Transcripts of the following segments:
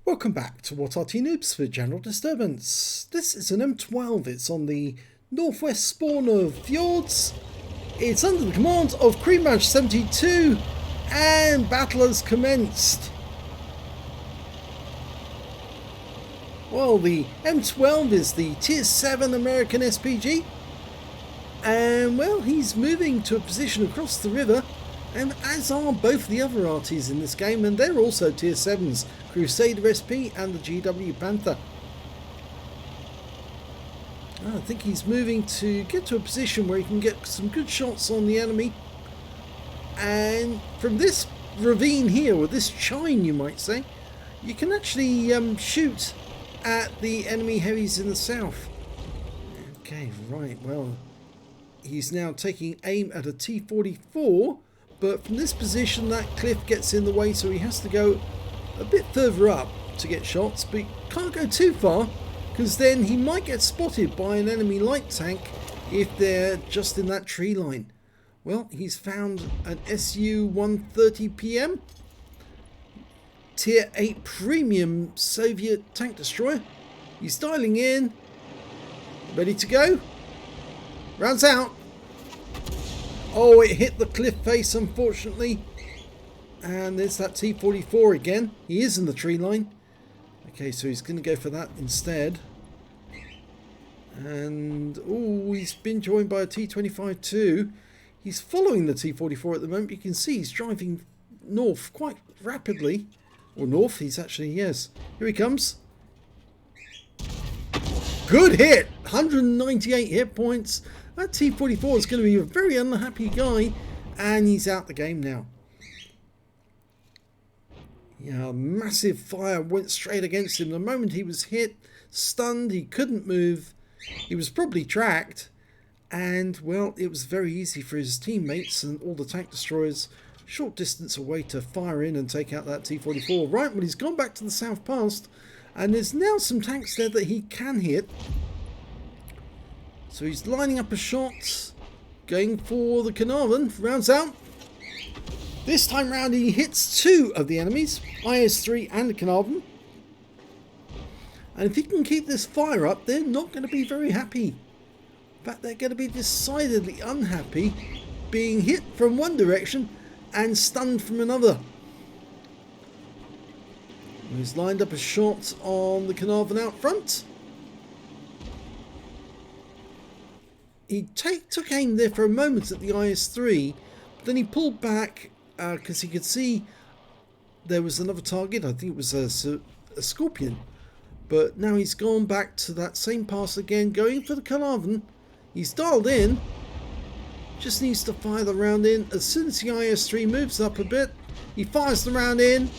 Welcome back to What Arty Noobs for General Disturbance. This is an M12, it's on the northwest spawn of Fjords. It's under the command of Cream Badge 72 and battle has commenced. Well, the M12 is the tier 7 American SPG and well, he's moving to a position across the river, and as are both the other Arties in this game, and they're also tier 7s, Crusader SP and the GW Panther. I think he's moving to get to a position where he can get some good shots on the enemy, and from this ravine here, or this chine you might say, you can actually shoot at the enemy heavies in the south. Okay, right, well, he's now taking aim at a T-44, but from this position that cliff gets in the way, so he has to go a bit further up to get shots, but he can't go too far because then he might get spotted by an enemy light tank if they're just in that tree line. Well, he's found an Su-130 PM tier 8 premium Soviet tank destroyer. He's dialing in, ready to go. Rounds out. Oh, it hit the cliff face, unfortunately. And there's that T-44 again. He is in the tree line. Okay, so he's going to go for that instead. And, oh, he's been joined by a T-25 too. He's following the T-44 at the moment. You can see he's driving north quite rapidly. Or north, he's actually, yes. Here he comes. Good hit! 198 hit points. That T-44 is going to be a very unhappy guy, and he's out the game now. Yeah, massive fire went straight against him. The moment he was hit, stunned, he couldn't move. He was probably tracked, and well, it was very easy for his teammates and all the tank destroyers short distance away to fire in and take out that T-44. Right, well, he's gone back to the south past, and there's now some tanks there that he can hit. So he's lining up a shot, going for the Carnarvon, rounds out. This time round he hits two of the enemies, IS-3 and the Carnarvon. And if he can keep this fire up, they're not going to be very happy. In fact, they're going to be decidedly unhappy, being hit from one direction and stunned from another. He's lined up a shot on the Carnarvon out front. He took aim there for a moment at the IS-3, but then he pulled back because he could see there was another target. I think it was a Scorpion. But now he's gone back to that same pass again, going for the Carnarvon. He's dialed in. Just needs to fire the round in. As soon as the IS-3 moves up a bit, he fires the round in.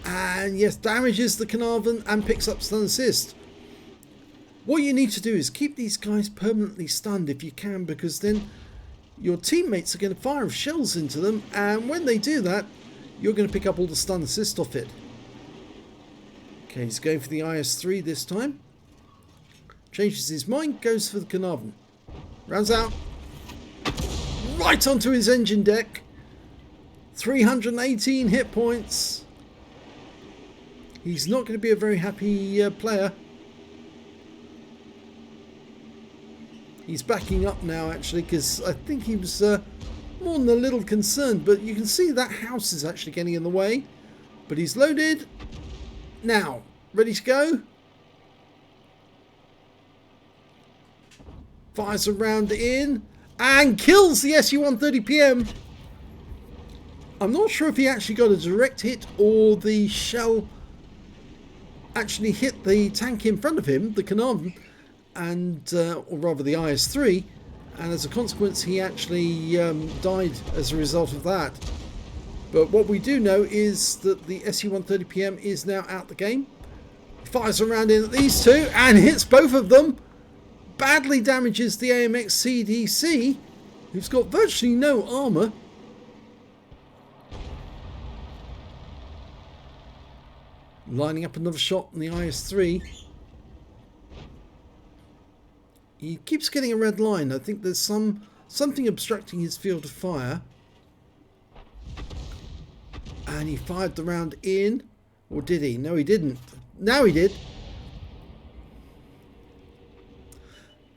And yes, damages the Carnarvon and picks up stun assist. What you need to do is keep these guys permanently stunned if you can, because then your teammates are going to fire shells into them, and when they do that, you're going to pick up all the stun assist off it. Okay, he's going for the IS-3 this time. Changes his mind, goes for the Carnarvon. Rounds out. Right onto his engine deck. 318 hit points. He's not going to be a very happy player. He's backing up now, actually, because I think he was more than a little concerned. But you can see that house is actually getting in the way. But he's loaded. Now, ready to go. Fires a round in. And kills the Su-130 PM. I'm not sure if he actually got a direct hit or the shell actually hit the tank in front of him, the Carnarvon, and or rather the IS-3, and as a consequence he actually died as a result of that. But what we do know is that the Su-130 PM is now out the game. Fires around in at these two and hits both of them. Badly damages the AMX CDC, who's got virtually no armour. Lining up another shot on the IS-3. He keeps getting a red line. I think there's something obstructing his field of fire. And he fired the round in. Or did he? No, he didn't. Now he did.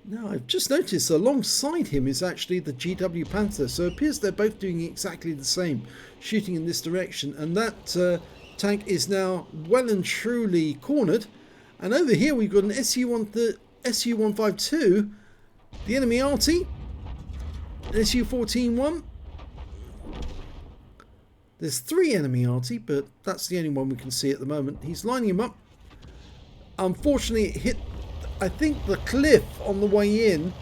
Now, I've just noticed alongside him is actually the GW Panther. So it appears they're both doing exactly the same, shooting in this direction. And that tank is now well and truly cornered. And over here we've got an SU-152, the enemy Arty, an SU-14-1. There's 3 enemy Arty, but that's the only one we can see at the moment. He's lining him up. Unfortunately, it hit, I think, the cliff on the way in.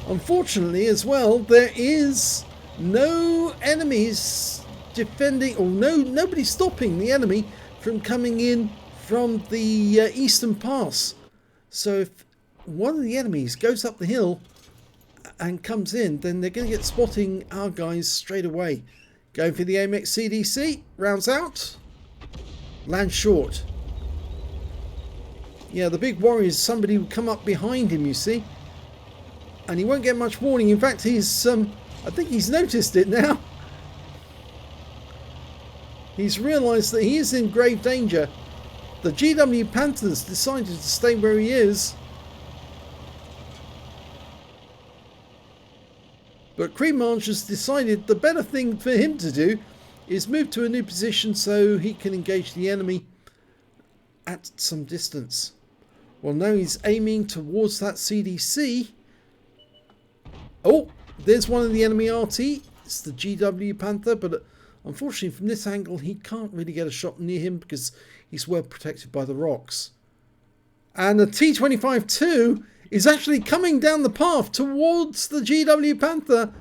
Unfortunately, as well, there is no enemies defending, or nobody stopping the enemy from coming in from the eastern pass. So if one of the enemies goes up the hill and comes in, then they're going to get spotting our guys straight away. Going for the AMX CDC, rounds out, lands short. Yeah, the big worry is somebody will come up behind him, you see, and he won't get much warning. In fact, he's I think he's noticed it now. He's realised that he is in grave danger. The GW Panthers decided to stay where he is. But Cremarge has decided the better thing for him to do is move to a new position so he can engage the enemy at some distance. Well, now he's aiming towards that CDC. Oh, there's one of the enemy RT. It's the GW Panther, but unfortunately from this angle he can't really get a shot near him because he's well protected by the rocks. And the T-25-2 is actually coming down the path towards the GW Panther,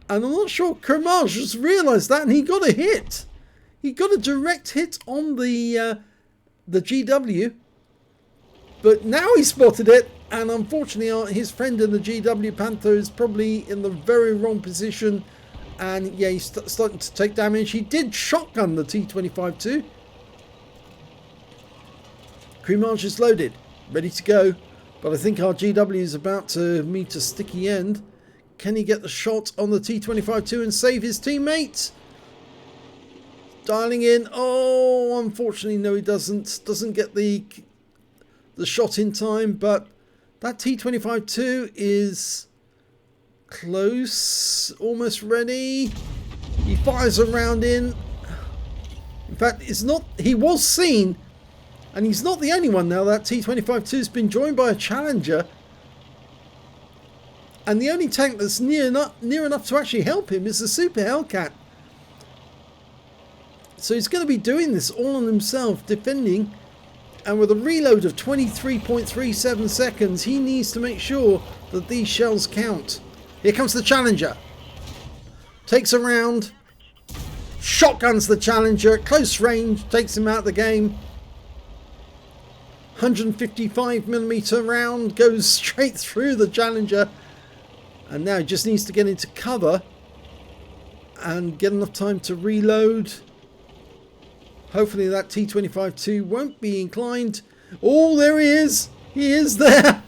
and I'm not sure Cremarge has realised that, and he got a hit. He got a direct hit on the GW, but now he spotted it, and unfortunately his friend in the GW Panther is probably in the very wrong position, and yeah, he's starting to take damage. He did shotgun the T-25-2. Cremarge is loaded, ready to go. But I think our GW is about to meet a sticky end. Can he get the shot on the T-25-2 and save his teammate? Dialing in. Oh, unfortunately, no, he doesn't. Doesn't get the shot in time. But that T-25-2 is close. Almost ready. He fires a round in. In fact, it's not. He was seen. And he's not the only one now. That T-25-2 has been joined by a Challenger. And the only tank that's near enough to actually help him is the Super Hellcat. So he's going to be doing this all on himself, defending. And with a reload of 23.37 seconds, he needs to make sure that these shells count. Here comes the Challenger. Takes a round. Shotguns the Challenger at close range. Takes him out of the game. 155mm round goes straight through the Challenger, and now he just needs to get into cover and get enough time to reload. Hopefully that T-25-2 won't be inclined. Oh, there he is. He is there.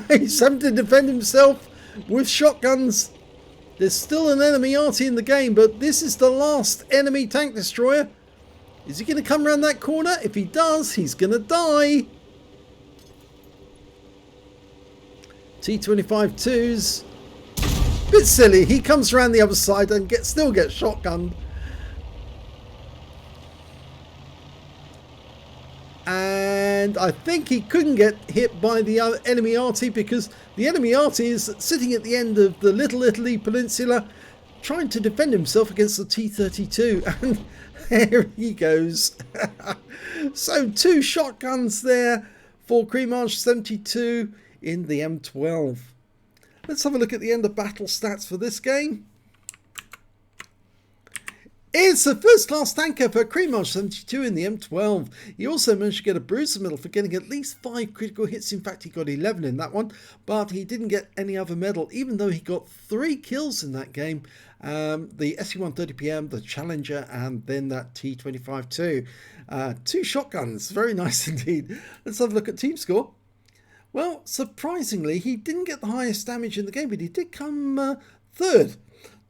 He's having to defend himself with shotguns. There's still an enemy Arty in the game, but this is the last enemy tank destroyer. Is he going to come around that corner? If he does, he's going to die. T-25-2's a bit silly. He comes around the other side and still gets shotgunned. And I think he couldn't get hit by the enemy Arty because the enemy Arty is sitting at the end of the Little Italy Peninsula trying to defend himself against the T-32. And there he goes. So 2 shotguns there for Cremarge 72 in the M12. Let's have a look at the end of battle stats for this game. It's a first-class tanker for Cremarge 72 in the M12. He also managed to get a Bruiser medal for getting at least 5 critical hits. In fact, he got 11 in that one, but he didn't get any other medal, even though he got 3 kills in that game. The SU-130PM, the Challenger, and then that T-25-2. 2 shotguns. Very nice indeed. Let's have a look at team score. Well, surprisingly, he didn't get the highest damage in the game, but he did come third.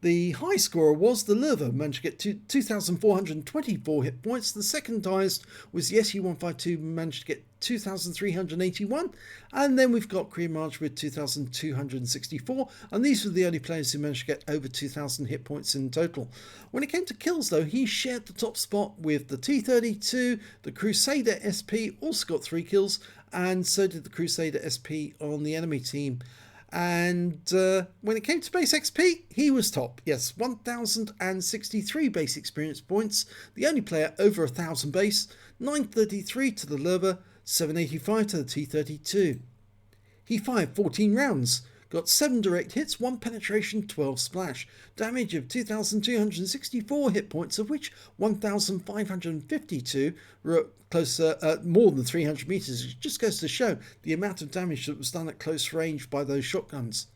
The high scorer was the Lerva, managed to get 2,424 hit points. The second highest was the SU-152, managed to get 2,381. And then we've got Korean March with 2,264. And these were the only players who managed to get over 2,000 hit points in total. When it came to kills, though, he shared the top spot with the T-32. The Crusader SP also got 3 kills, and so did the Crusader SP on the enemy team. And when it came to base XP, he was top. Yes, 1,063 base experience points. The only player over 1,000 base. 933 to the Lerva, 785 to the T-32. He fired 14 rounds, got 7 direct hits, 1 penetration, 12 splash. Damage of 2,264 hit points, of which 1,552 were more than 300 meters. It just goes to show the amount of damage that was done at close range by those shotguns.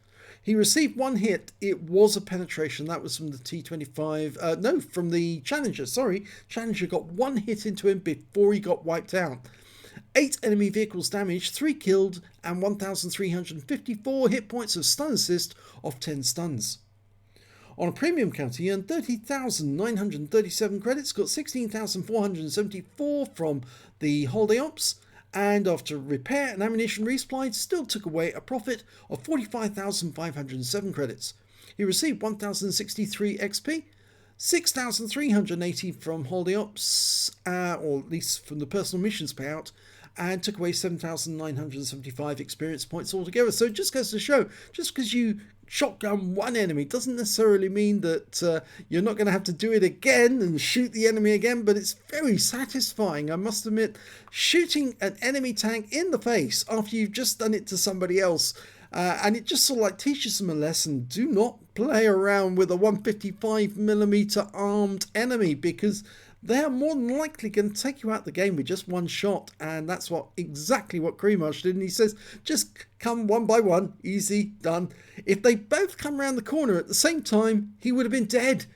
He received 1 hit. It was a penetration. That was from the T-25. No, from the Challenger. Sorry. Challenger got 1 hit into him before he got wiped out. 8 enemy vehicles damaged, 3 killed, and 1,354 hit points of stun assist off 10 stuns. On a premium count, he earned 30,937 credits, got 16,474 from the holiday ops, and after repair and ammunition resupply, still took away a profit of 45,507 credits. He received 1,063 XP, 6,380 from holiday ops, or at least from the personal missions payout, and took away 7,975 experience points altogether. So it just goes to show, just because you shotgun one enemy doesn't necessarily mean that you're not going to have to do it again and shoot the enemy again, but it's very satisfying, I must admit. Shooting an enemy tank in the face after you've just done it to somebody else, and it just sort of like teaches them a lesson. Do not play around with a 155mm armed enemy, because they are more than likely going to take you out the game with just 1 shot, and that's exactly what Kremash did. And he says, just come one by one, easy, done. If they both come around the corner at the same time, he would have been dead.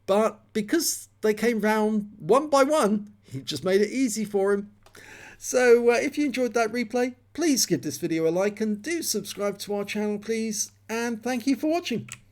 But because they came round one by one, he just made it easy for him. So if you enjoyed that replay, please give this video a like and do subscribe to our channel, please. And thank you for watching.